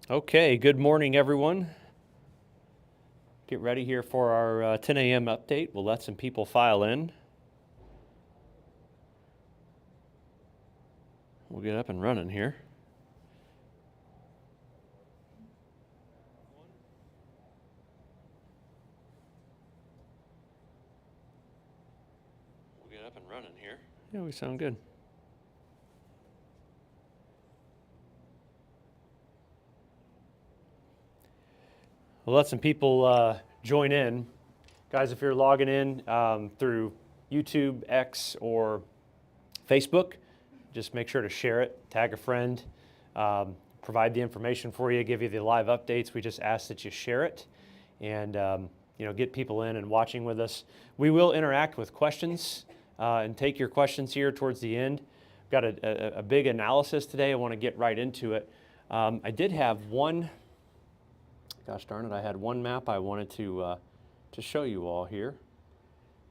Okay, good morning, everyone. Get ready here for our 10 a.m. update. We'll let some people file in. We'll get up and running here. Yeah, we sound good. We'll let some people join in. Guys, if you're logging in through YouTube, X, or Facebook, just make sure to share it, tag a friend, provide the information for you, give you the live updates. We just ask that you share it and get people in and watching with us. We will interact with questions and take your questions here towards the end. We've got a big analysis today. I want to get right into it. I did have one, gosh darn it, I had one map I wanted to show you all here,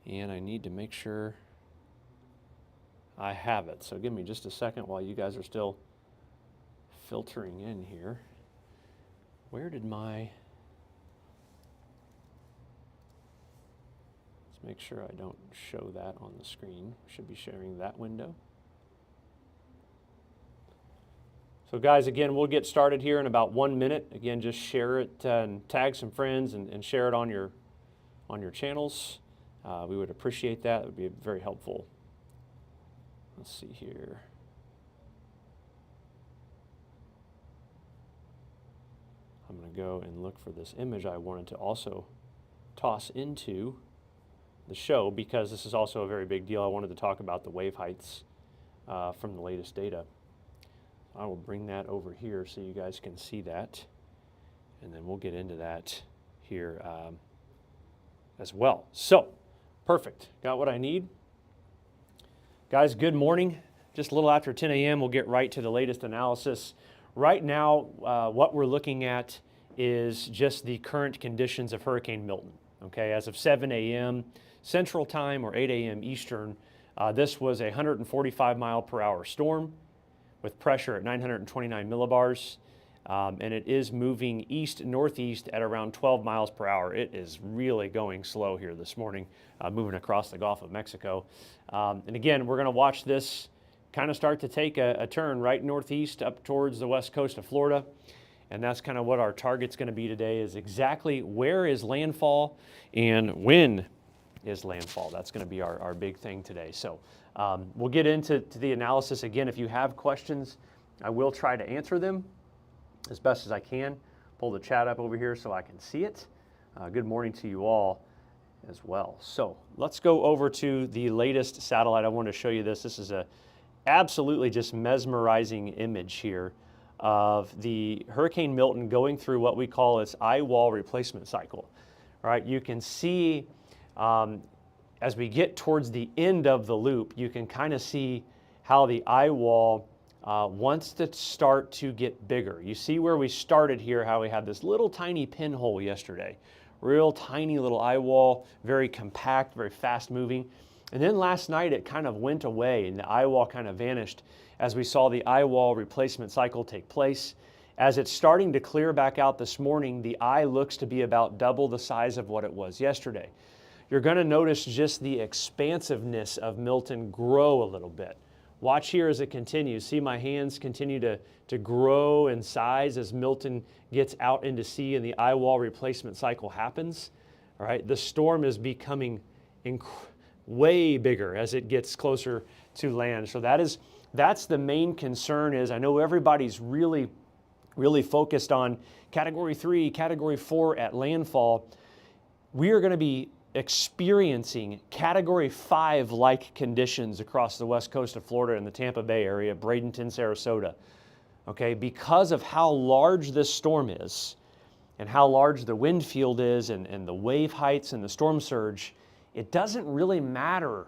and I need to make sure I have it. So give me just a second while you guys are still filtering in here. Where did my... Let's make sure I don't show that on the screen. Should be sharing that window. So guys, again, we'll get started here in about 1 minute. Again, just share it and tag some friends and share it on your channels. We would appreciate that. It would be very helpful. Let's see here. I'm going to go and look for this image I wanted to also toss into the show because this is also a very big deal. I wanted to talk about the wave heights from the latest data. I will bring that over here so you guys can see that, and then we'll get into that here as well. So, perfect. Got what I need. Guys, good morning. Just a little after 10 a.m., we'll get right to the latest analysis. Right now, what we're looking at is just the current conditions of Hurricane Milton. Okay, as of 7 a.m. Central Time or 8 a.m. Eastern, this was a 145 mile per hour storm with pressure at 929 millibars, and it is moving east-northeast at around 12 miles per hour. It is really going slow here this morning, moving across the Gulf of Mexico. And again, we're going to watch this kind of start to take a turn right northeast up towards the west coast of Florida. And that's kind of what our target's going to be today, is exactly where is landfall and when is landfall. That's going to be our big thing today. So we'll get into the analysis. Again, if you have questions, I will try to answer them as best as I can. Pull the chat up over here so I can see it. Good morning to you all as well. So let's go over to the latest satellite. I want to show you this. This is a absolutely just mesmerizing image here of the Hurricane Milton going through what we call its eye wall replacement cycle. All right, you can see as we get towards the end of the loop, you can kind of see how the eye wall wants to start to get bigger. You see where we started here, how we had this little tiny pinhole yesterday. Real tiny little eye wall, very compact, very fast moving. And then last night it kind of went away and the eye wall kind of vanished as we saw the eye wall replacement cycle take place. As it's starting to clear back out this morning, the eye looks to be about double the size of what it was yesterday. You're going to notice just the expansiveness of Milton grow a little bit. Watch here as it continues. See my hands continue to grow in size as Milton gets out into sea and the eye wall replacement cycle happens. All right, the storm is becoming way bigger as it gets closer to land. So that's the main concern. Is I know everybody's really focused on Category 3, Category 4 at landfall. We are going to be experiencing Category 5 like conditions across the west coast of Florida and the Tampa Bay area, Bradenton, Sarasota. Okay, because of how large this storm is and how large the wind field is and the wave heights and the storm surge, it doesn't really matter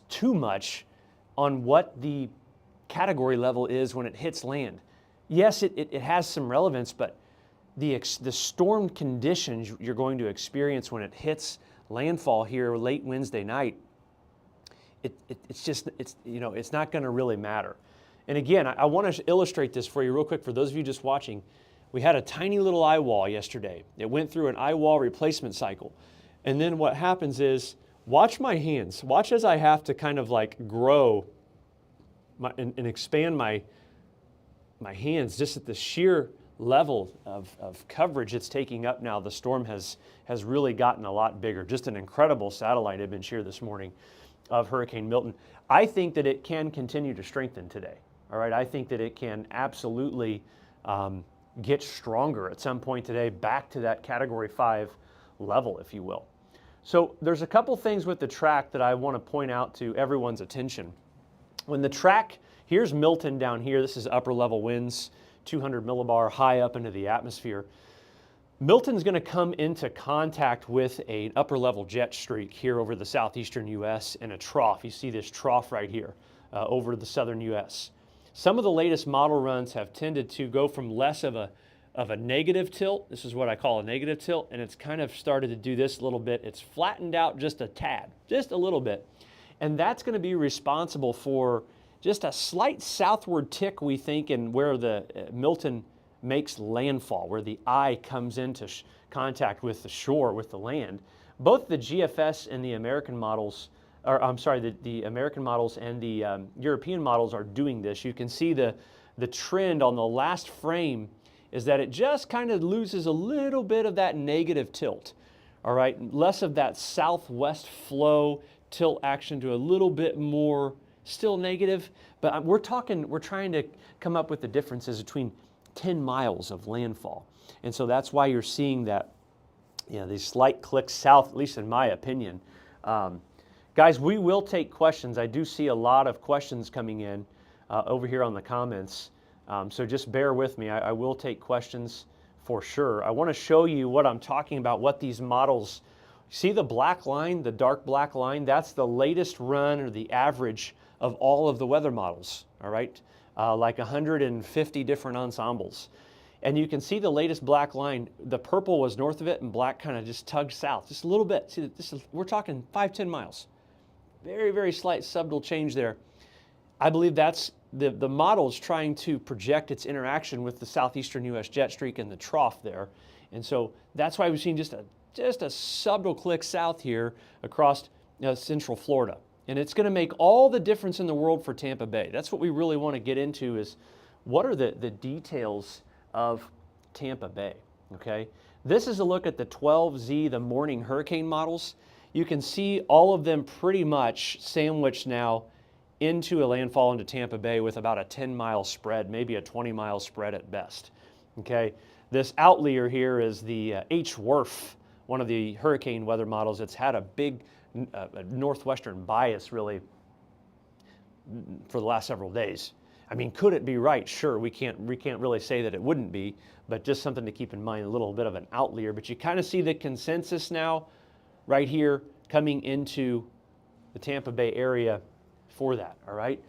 too much on what the category level is when it hits land. Yes, it has some relevance, but the storm conditions you're going to experience when it hits landfall here late Wednesday night, it's not going to really matter. And again, I want to illustrate this for you real quick for those of you just watching. We had a tiny little eye wall yesterday. It went through an eye wall replacement cycle. And then what happens is, watch my hands. Watch as I have to kind of like grow and expand my hands just at the sheer level of coverage it's taking up now. The storm has really gotten a lot bigger. Just an incredible satellite image here this morning of Hurricane Milton. I think that it can continue to strengthen today. All right, I think that it can absolutely get stronger at some point today, back to that Category 5 level, if you will. So there's a couple things with the track that I want to point out to everyone's attention. When the track, here's Milton down here. This is upper level winds, 200 millibar high up into the atmosphere. Milton's going to come into contact with an upper level jet streak here over the southeastern U.S. in a trough. You see this trough right here over the southern U.S. Some of the latest model runs have tended to go from less of a negative tilt. This is what I call a negative tilt, and it's kind of started to do this a little bit. It's flattened out just a tad, just a little bit. And that's going to be responsible for just a slight southward tick, we think, in where the Milton makes landfall, where the eye comes into contact with the shore, with the land. Both the GFS and the American models, or I'm sorry, the American models and the European models are doing this. You can see the trend on the last frame is that it just kind of loses a little bit of that negative tilt. All right, less of that southwest flow tilt action to a little bit more still negative, but we're trying to come up with the differences between 10 miles of landfall. And so that's why you're seeing that, these slight clicks south, at least in my opinion. Guys, we will take questions. I do see a lot of questions coming in over here on the comments. So just bear with me. I will take questions for sure. I want to show you what I'm talking about, what these models, see the black line, the dark black line? That's the latest run or the average of all of the weather models, all right? Like 150 different ensembles. And you can see the latest black line. The purple was north of it and black kind of just tugged south, just a little bit. See, we're talking 5-10 miles. Very, very slight subtle change there. I believe that's the model's trying to project its interaction with the southeastern U.S. jet streak and the trough there. And so that's why we've seen just a subtle click south here across central Florida. And it's going to make all the difference in the world for Tampa Bay. That's what we really want to get into, is what are the details of Tampa Bay, okay? This is a look at the 12Z, the morning hurricane models. You can see all of them pretty much sandwiched now into a landfall into Tampa Bay with about a 10-mile spread, maybe a 20-mile spread at best, okay? This outlier here is the H-WRF, one of the hurricane weather models. It's had a big northwestern bias really for the last several days. I mean, could it be right? Sure, we can't really say that it wouldn't be, but just something to keep in mind, a little bit of an outlier. But you kind of see the consensus now right here coming into the Tampa Bay area for that, all right?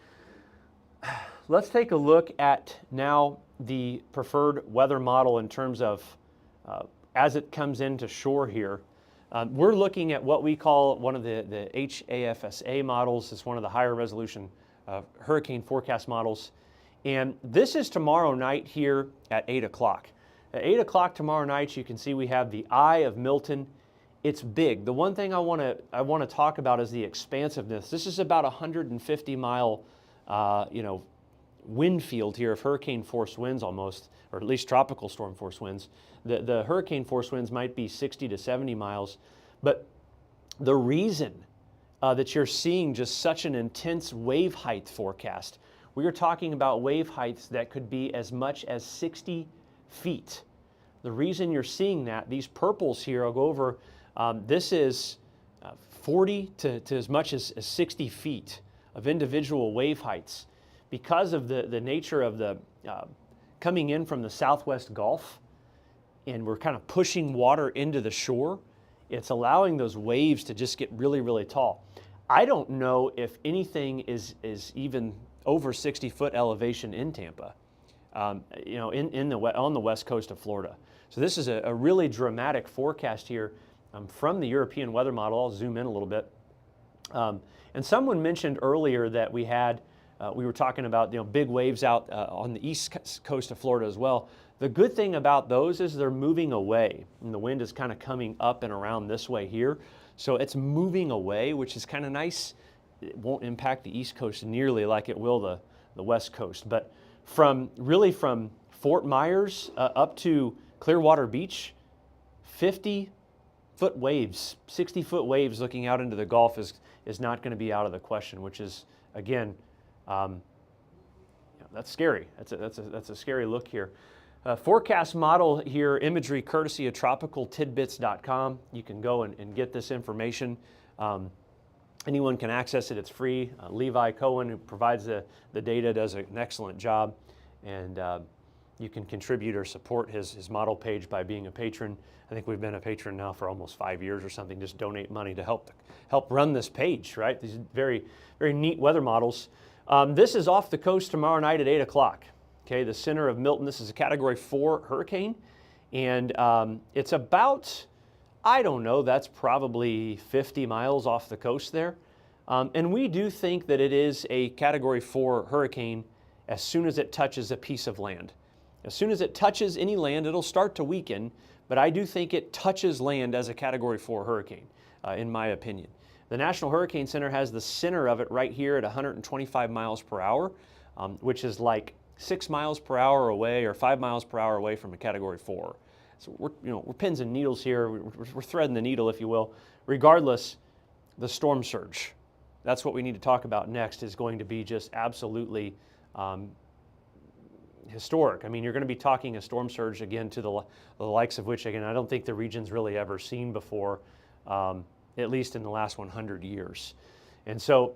Let's take a look at now the preferred weather model in terms of as it comes into shore here. We're looking at what we call one of the HAFSA models. It's one of the higher resolution hurricane forecast models. And this is tomorrow night here at 8 o'clock. At 8 o'clock tomorrow night, you can see we have the eye of Milton. It's big. The one thing I want to talk about is the expansiveness. This is about 150-mile, wind field here of hurricane force winds almost, or at least tropical storm force winds. The hurricane force winds might be 60 to 70 miles, but the reason that you're seeing just such an intense wave height forecast, we are talking about wave heights that could be as much as 60 feet. The reason you're seeing that, these purples here, I'll go over, this is 40 to as much as 60 feet of individual wave heights. Because of the nature of the coming in from the southwest Gulf, and we're kind of pushing water into the shore, it's allowing those waves to just get really, really tall. I don't know if anything is even over 60-foot elevation in Tampa, on the west coast of Florida. So this is a really dramatic forecast here from the European weather model. I'll zoom in a little bit. And someone mentioned earlier that we were talking about big waves out on the east coast of Florida as well. The good thing about those is they're moving away, and the wind is kind of coming up and around this way here. So it's moving away, which is kind of nice. It won't impact the East Coast nearly like it will the West Coast. But from Fort Myers up to Clearwater Beach, 50-foot waves, 60-foot waves looking out into the Gulf is not going to be out of the question, which is, again, that's scary. That's a scary look here. Forecast model here, imagery courtesy of tropicaltidbits.com. You can go and get this information. Anyone can access it. It's free. Levi Cohen, who provides the data, does an excellent job. And you can contribute or support his model page by being a patron. I think we've been a patron now for almost 5 years or something. Just donate money to help run this page, right? These very, very neat weather models. This is off the coast tomorrow night at 8 o'clock. Okay, the center of Milton. This is a Category 4 hurricane, and it's about, I don't know, that's probably 50 miles off the coast there. And we do think that it is a Category 4 hurricane as soon as it touches a piece of land. As soon as it touches any land, it'll start to weaken, but I do think it touches land as a Category 4 hurricane, in my opinion. The National Hurricane Center has the center of it right here at 125 miles per hour, which is like 6 miles per hour away or 5 miles per hour away from a Category 4. So we're pins and needles here. We're threading the needle, if you will. Regardless, the storm surge, that's what we need to talk about next, is going to be just absolutely historic. I mean, you're going to be talking a storm surge again to the likes of which, again, I don't think the region's really ever seen before, at least in the last 100 years. And so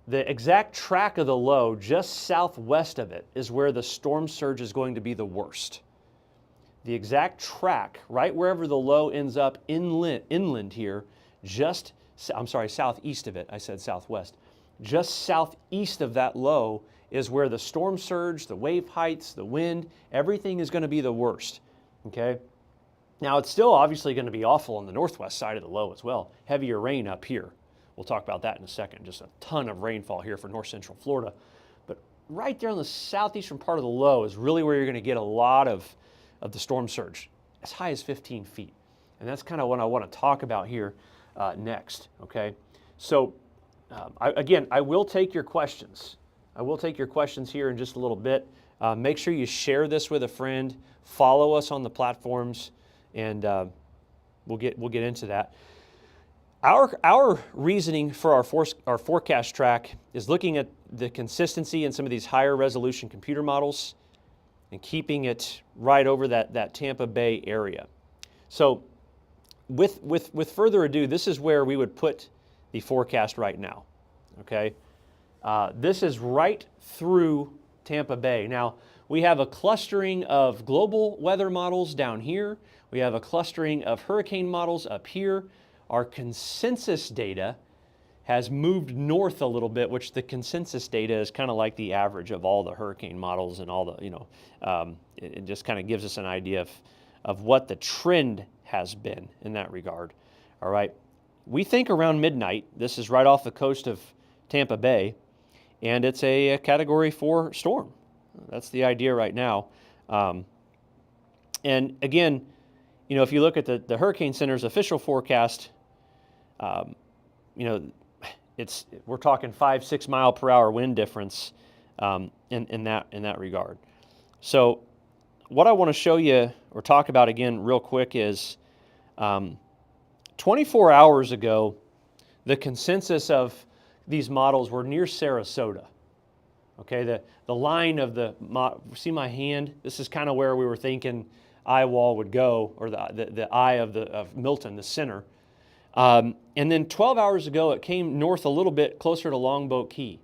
the exact track of the low, just southwest of it, is where the storm surge is going to be the worst. The exact track, right wherever the low ends up inland here, southeast of it, I said southwest. Just southeast of that low is where the storm surge, the wave heights, the wind, everything is going to be the worst, okay? Now, it's still obviously going to be awful on the northwest side of the low as well. Heavier rain up here. We'll talk about that in a second. Just a ton of rainfall here for north central Florida. But right there on the southeastern part of the low is really where you're going to get a lot of the storm surge, as high as 15 feet. And that's kind of what I want to talk about here next, okay? So, I will take your questions. I will take your questions here in just a little bit. Make sure you share this with a friend. Follow us on the platforms, and we'll get into that. Our reasoning for our forecast track is looking at the consistency in some of these higher resolution computer models and keeping it right over that Tampa Bay area. So with further ado, this is where we would put the forecast right now, okay? This is right through Tampa Bay. Now, we have a clustering of global weather models down here. We have a clustering of hurricane models up here. Our consensus data has moved north a little bit, which the consensus data is kind of like the average of all the hurricane models and all the, it just kind of gives us an idea of what the trend has been in that regard. All right. We think around midnight, this is right off the coast of Tampa Bay, and it's a Category 4 storm. That's the idea right now. And again, if you look at the Hurricane Center's official forecast, we're talking 5-6 mile per hour wind difference in that regard. So what I want to show you or talk about again real quick is 24 hours ago, the consensus of these models were near Sarasota. Okay, the line of see my hand? This is kind of where we were thinking eye wall would go, or the eye of Milton, the center. And then 12 hours ago, it came north a little bit closer to Longboat Key.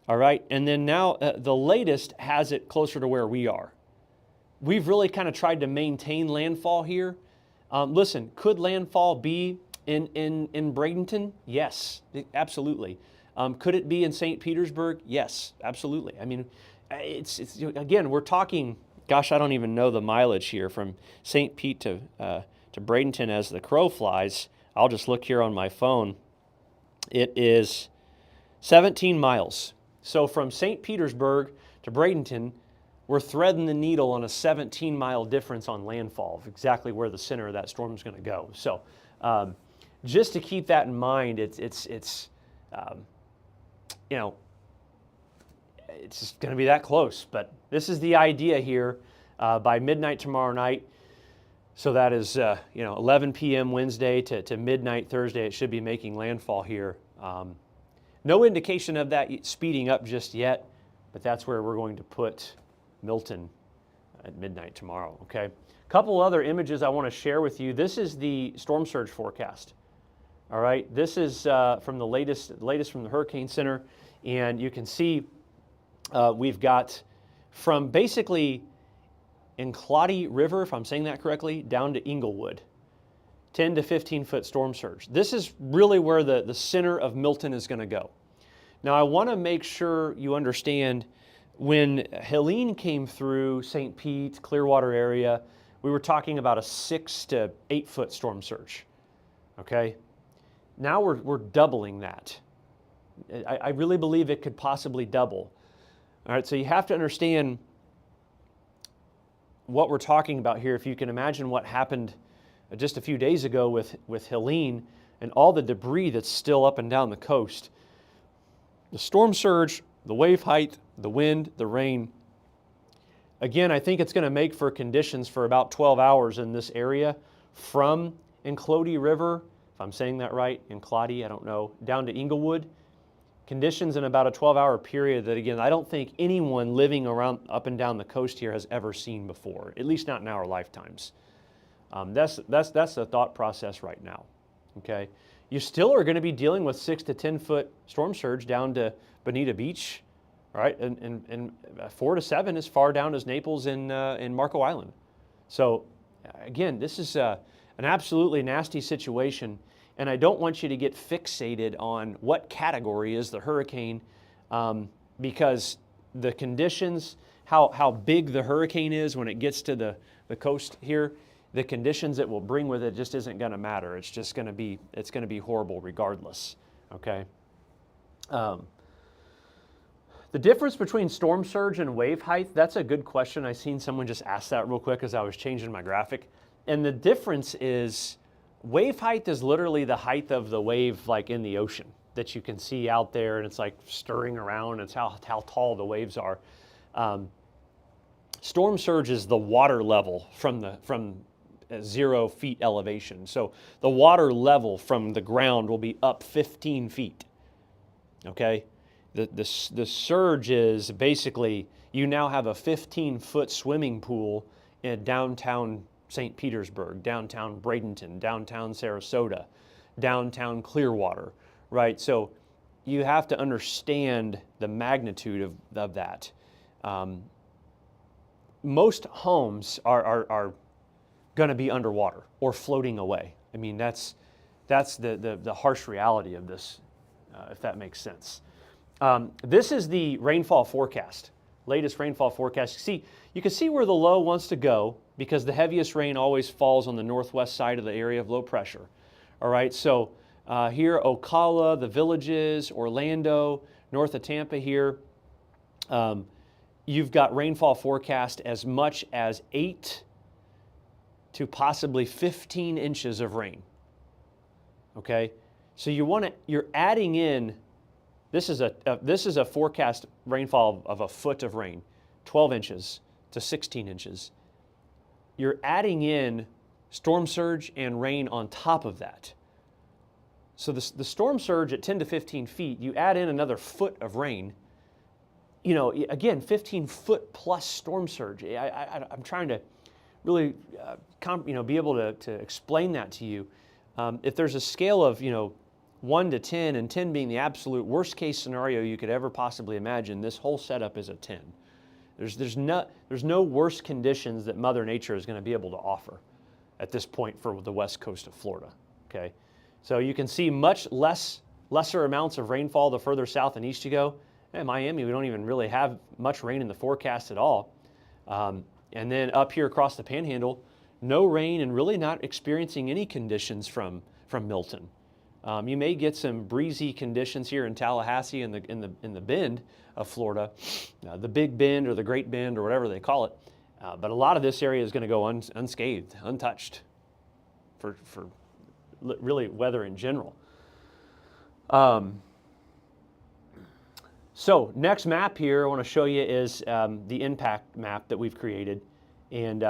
All right, and then now the latest has it closer to where we are. We've really kind of tried to maintain landfall here. Listen, could landfall be in Bradenton? Yes, absolutely. Could it be in St. Petersburg? Yes, absolutely. I mean, it's again, we're talking, gosh, I don't even know the mileage here from St. Pete to Bradenton as the crow flies. I'll just look here on my phone. It is 17 miles. So from St. Petersburg to Bradenton, we're threading the needle on a 17-mile difference on landfall of exactly where the center of that storm is going to go. So just to keep that in mind, it's you know, it's just going to be that close. But this is the idea here. By midnight tomorrow night, so that is 11 p.m. Wednesday to midnight Thursday, it should be making landfall here. No indication of that speeding up just yet, but that's where we're going to put Milton at midnight tomorrow, okay? A couple other images I want to share with you. This is the storm surge forecast, all right? This is from the latest from the Hurricane Center, and you can see we've got from basically in Cloddy River, if I'm saying that correctly, down to Inglewood, 10 to 15 foot storm surge. This is really where the center of Milton is going to go. Now, I want to make sure you understand when Helene came through St. Pete, Clearwater area, we were talking about a 6 to 8 foot storm surge, okay? Now we're doubling that. I really believe it could possibly double. All right, so you have to understand what we're talking about here. If you can imagine what happened just a few days ago with Helene and all the debris that's still up and down the coast. The storm surge, the wave height, the wind, the rain. Again, I think it's going to make for conditions for about 12 hours in this area from Cloddy River, if I'm saying that right, Cloddy, I don't know, down to Inglewood. Conditions in about a 12-hour period that, again, I don't think anyone living around up and down the coast here has ever seen before, at least not in our lifetimes. That's the thought process right now, okay? You still are going to be dealing with 6 to 10 foot storm surge down to Bonita Beach, right? And 4 to 7 as far down as Naples and Marco Island. So again, this is an absolutely nasty situation, and I don't want you to get fixated on what category is the hurricane, because the conditions, how big the hurricane is when it gets to the coast here, the conditions it will bring with it just isn't going to matter. It's just going to be horrible regardless. Okay. The difference between storm surge and wave height, that's a good question. I seen someone just ask that real quick as I was changing my graphic. And the difference is wave height is literally the height of the wave like in the ocean that you can see out there, and it's like stirring around. It's how tall the waves are. Storm surge is the water level from 0 feet elevation. So the water level from the ground will be up 15 feet. Okay? The surge is basically you now have a 15-foot swimming pool in downtown St. Petersburg, downtown Bradenton, downtown Sarasota, downtown Clearwater, right? So you have to understand the magnitude of that. Most homes are going to be underwater or floating away. I mean, that's the harsh reality of this, if that makes sense. This is the rainfall forecast, latest rainfall forecast. You can see where the low wants to go because the heaviest rain always falls on the northwest side of the area of low pressure. All right, so here, Ocala, the Villages, Orlando, north of Tampa here, you've got rainfall forecast as much as 8 to possibly 15 inches of rain. Okay, so you're adding in. This is a forecast rainfall of a foot of rain, 12 inches to 16 inches. You're adding in storm surge and rain on top of that. So the storm surge at 10 to 15 feet, you add in another foot of rain. You know, again, 15-foot plus storm surge. I'm trying to really, be able to explain that to you. If there's a scale of, 1 to 10, and 10 being the absolute worst case scenario you could ever possibly imagine, this whole setup is a 10. There's no worse conditions that Mother Nature is going to be able to offer at this point for the west coast of Florida. Okay, so you can see much lesser amounts of rainfall the further south and east you go. In Miami, we don't even really have much rain in the forecast at all. And then up here across the Panhandle, no rain and really not experiencing any conditions from Milton. You may get some breezy conditions here in Tallahassee in the Bend of Florida, the Big Bend or the Great Bend or whatever they call it. But a lot of this area is going to go unscathed, untouched for really weather in general. So next map here I want to show you is the impact map that we've created. And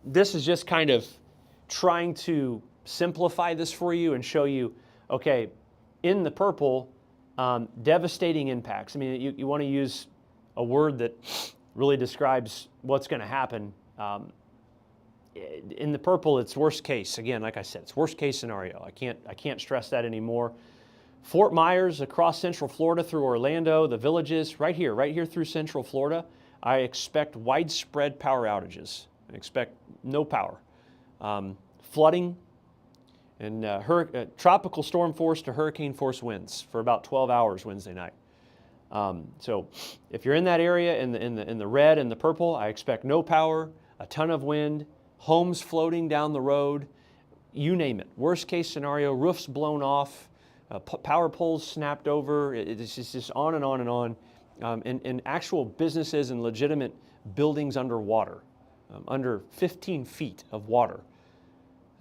this is just kind of trying to simplify this for you and show you, okay, in the purple, devastating impacts. I mean, you want to use a word that really describes what's going to happen. In the purple, it's worst case. Again, like I said, it's worst case scenario. I can't stress that anymore. Fort Myers, across Central Florida through Orlando, the villages, right here through Central Florida, I expect widespread power outages. I expect no power. Flooding and tropical storm force to hurricane force winds for about 12 hours Wednesday night. So if you're in that area in the red and the purple, I expect no power, a ton of wind, homes floating down the road, you name it. Worst case scenario, roofs blown off, power poles snapped over. It's just on and on and on. And actual businesses and legitimate buildings underwater, under 15 feet of water.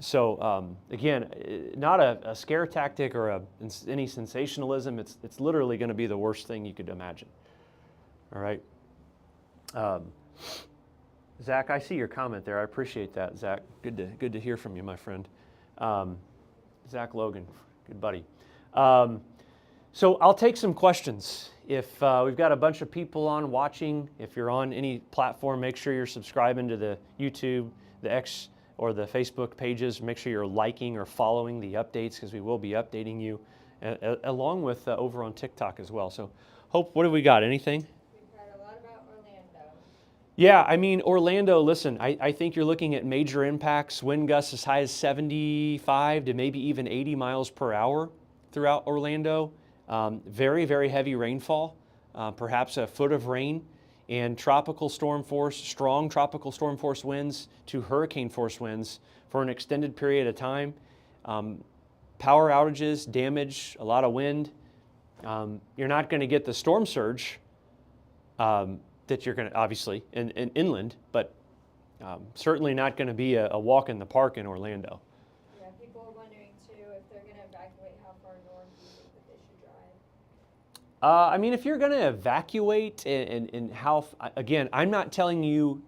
So again, not a scare tactic or any sensationalism. It's literally going to be the worst thing you could imagine. All right. Zach, I see your comment there. I appreciate that, Zach. Good to hear from you, my friend. Zach Logan, good buddy. So I'll take some questions. If we've got a bunch of people on watching, if you're on any platform, make sure you're subscribing to the YouTube, the X, or the Facebook pages. Make sure you're liking or following the updates because we will be updating you along with over on TikTok as well. So Hope, what have we got? Anything? We've heard a lot about Orlando. Yeah, I mean, Orlando, listen, I think you're looking at major impacts, wind gusts as high as 75 to maybe even 80 miles per hour throughout Orlando. Very, very heavy rainfall, perhaps a foot of rain, and tropical storm force, strong tropical storm force winds to hurricane force winds for an extended period of time. Power outages, damage, a lot of wind. You're not going to get the storm surge that you're going to, obviously, in inland, but certainly not going to be a walk in the park in Orlando. Yeah, people are wondering too if they're going to evacuate, how far north do you think that they should drive? I mean, if you're going to evacuate and how, again, I'm not telling you,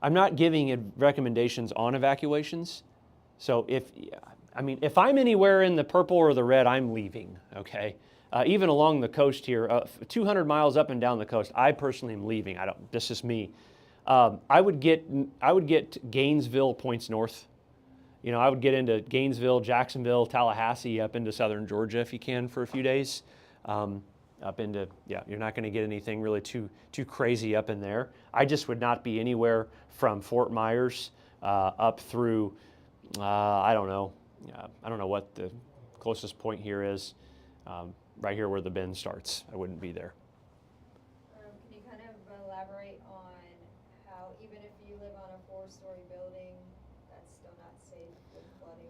I'm not giving recommendations on evacuations. So if I'm anywhere in the purple or the red, I'm leaving, okay? Even along the coast here, 200 miles up and down the coast, I personally am leaving. This is me. I would get Gainesville points north. You know, I would get into Gainesville, Jacksonville, Tallahassee, up into southern Georgia if you can for a few days. Up into, you're not going to get anything really too crazy up in there. I just would not be anywhere from Fort Myers up through, I don't know what the closest point here is. Right here where the bend starts. I wouldn't be there. Can you kind of elaborate on how even if you live on a 4-story building, that's still not safe with flooding?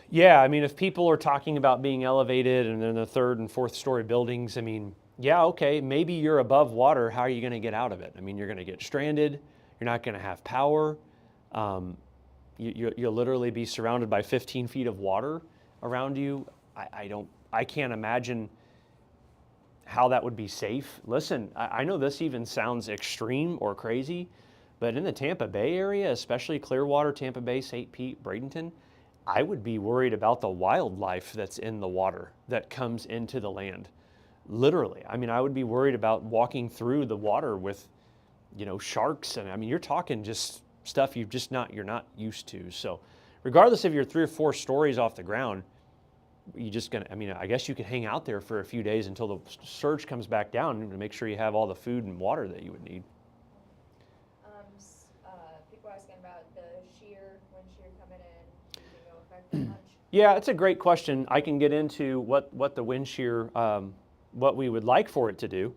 Yeah, I mean, if people are talking about being elevated and in the 3rd and 4th story buildings, I mean, yeah, okay, maybe you're above water. How are you going to get out of it? I mean, you're going to get stranded. You're not going to have power. You'll literally be surrounded by 15 feet of water around you. I can't imagine how that would be safe. Listen, I know this even sounds extreme or crazy, but in the Tampa Bay area, especially Clearwater, Tampa Bay, St. Pete, Bradenton, I would be worried about the wildlife that's in the water that comes into the land. Literally. I mean, I would be worried about walking through the water with, sharks. And I mean, you're talking just stuff you're not used to. So regardless if you're 3 or 4 stories off the ground, I guess you could hang out there for a few days until the surge comes back down to make sure you have all the food and water that you would need. People asking about the wind shear coming in, do you think it'll affect that much? Yeah, it's a great question. I can get into what the wind shear, what we would like for it to do.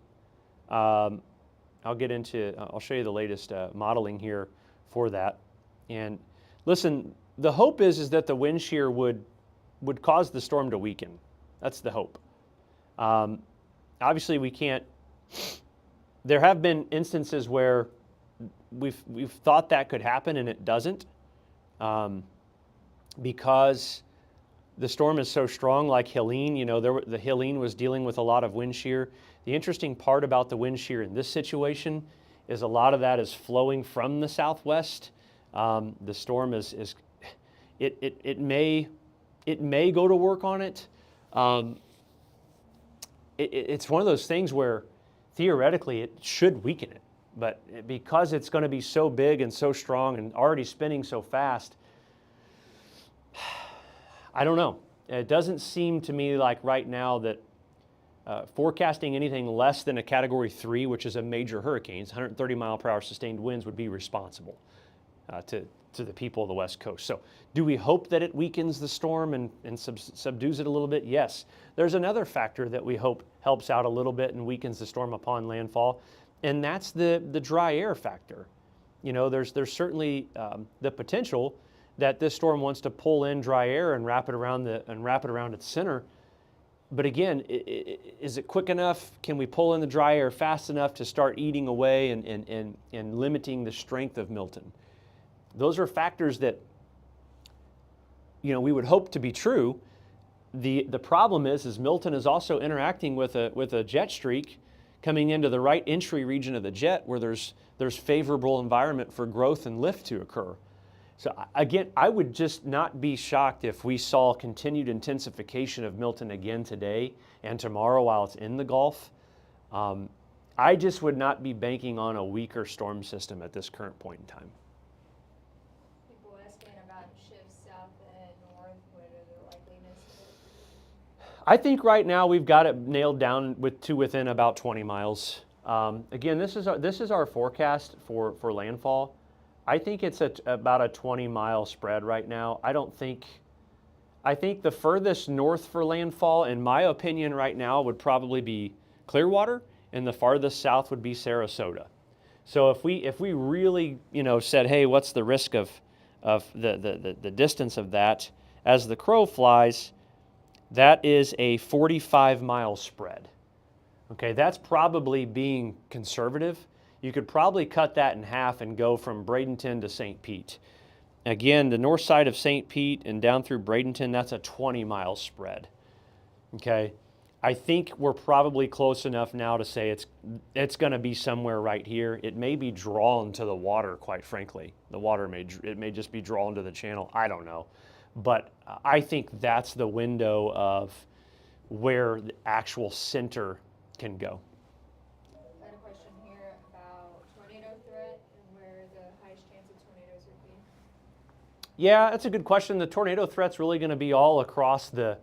I'll show you the latest modeling here for that. And listen, the hope is that the wind shear would would cause the storm to weaken. That's the hope. Obviously, we can't. There have been instances where we've thought that could happen and it doesn't, because the storm is so strong. Like Helene, the Helene was dealing with a lot of wind shear. The interesting part about the wind shear in this situation is a lot of that is flowing from the southwest. The storm it may go to work on it. It's one of those things where theoretically it should weaken it, but because it's going to be so big and so strong and already spinning so fast, I don't know. It doesn't seem to me like right now that forecasting anything less than a Category 3, which is a major hurricane, 130 mile per hour sustained winds, would be responsible to the people of the West Coast. So do we hope that it weakens the storm and subdues it a little bit? Yes. There's another factor that we hope helps out a little bit and weakens the storm upon landfall, and that's the dry air factor. There's certainly the potential that this storm wants to pull in dry air and wrap it around its center. But again, is it quick enough? Can we pull in the dry air fast enough to start eating away and limiting the strength of Milton? Those are factors that we would hope to be true. The problem is Milton is also interacting with a jet streak coming into the right entry region of the jet, where there's favorable environment for growth and lift to occur. So again, I would just not be shocked if we saw continued intensification of Milton again today and tomorrow while it's in the Gulf. I just would not be banking on a weaker storm system at this current point in time. People asking about shifts south and north. What are the likeliness of it? I think right now we've got it nailed down to within about 20 miles. Again, this is our forecast for landfall. I think it's about a 20-mile spread right now. I think the furthest north for landfall, in my opinion right now, would probably be Clearwater, and the farthest south would be Sarasota. So if we really said, hey, what's the risk of the distance of that as the crow flies, that is a 45-mile spread. Okay, that's probably being conservative. You could probably cut that in half and go from Bradenton to St. Pete. Again, the north side of St. Pete and down through Bradenton, that's a 20-mile spread. Okay, I think we're probably close enough now to say it's going to be somewhere right here. It may be drawn to the water, quite frankly. The water may just be drawn to the channel. I don't know. But I think that's the window of where the actual center can go. I had a question here about tornado threat and where the highest chance of tornadoes would be. Yeah, that's a good question. The tornado threat's really going to be all across the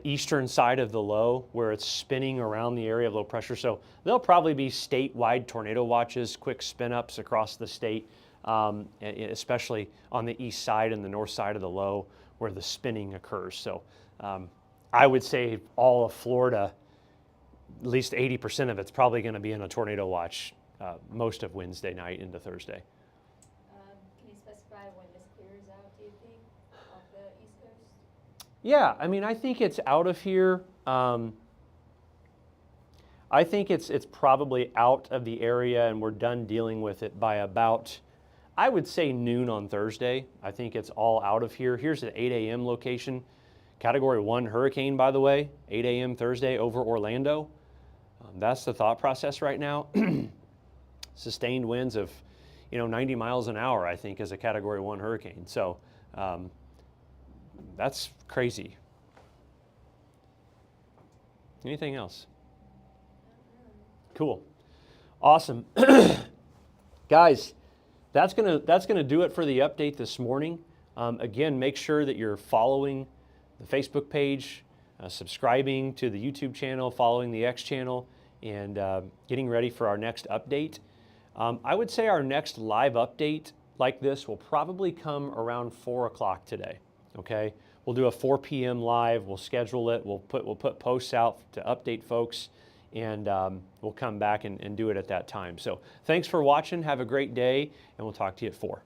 eastern side of the low, where it's spinning around the area of low pressure. So there'll probably be statewide tornado watches, quick spin-ups across the state, especially on the east side and the north side of the low where the spinning occurs. So I would say all of Florida, at least 80% of it's probably going to be in a tornado watch most of Wednesday night into Thursday. Can you specify when this clears out, do you think, off the East Coast? Yeah, I mean, I think it's out of here. I think it's probably out of the area, and we're done dealing with it by about, I would say, noon on Thursday. I think it's all out of here. Here's an 8 a.m. location. Category 1 hurricane, by the way, 8 a.m. Thursday over Orlando. That's the thought process right now. Sustained winds of 90 miles an hour, I think, is a Category 1 hurricane. So that's crazy. Anything else? Cool. Awesome. Guys, that's gonna do it for the update this morning. Again, make sure that you're following the Facebook page, subscribing to the YouTube channel, following the X channel, and getting ready for our next update. I would say our next live update like this will probably come around 4 o'clock today. Okay, we'll do a 4 p.m. live. We'll schedule it. We'll put posts out to update folks, and we'll come back and do it at that time. So thanks for watching. Have a great day, and we'll talk to you at 4.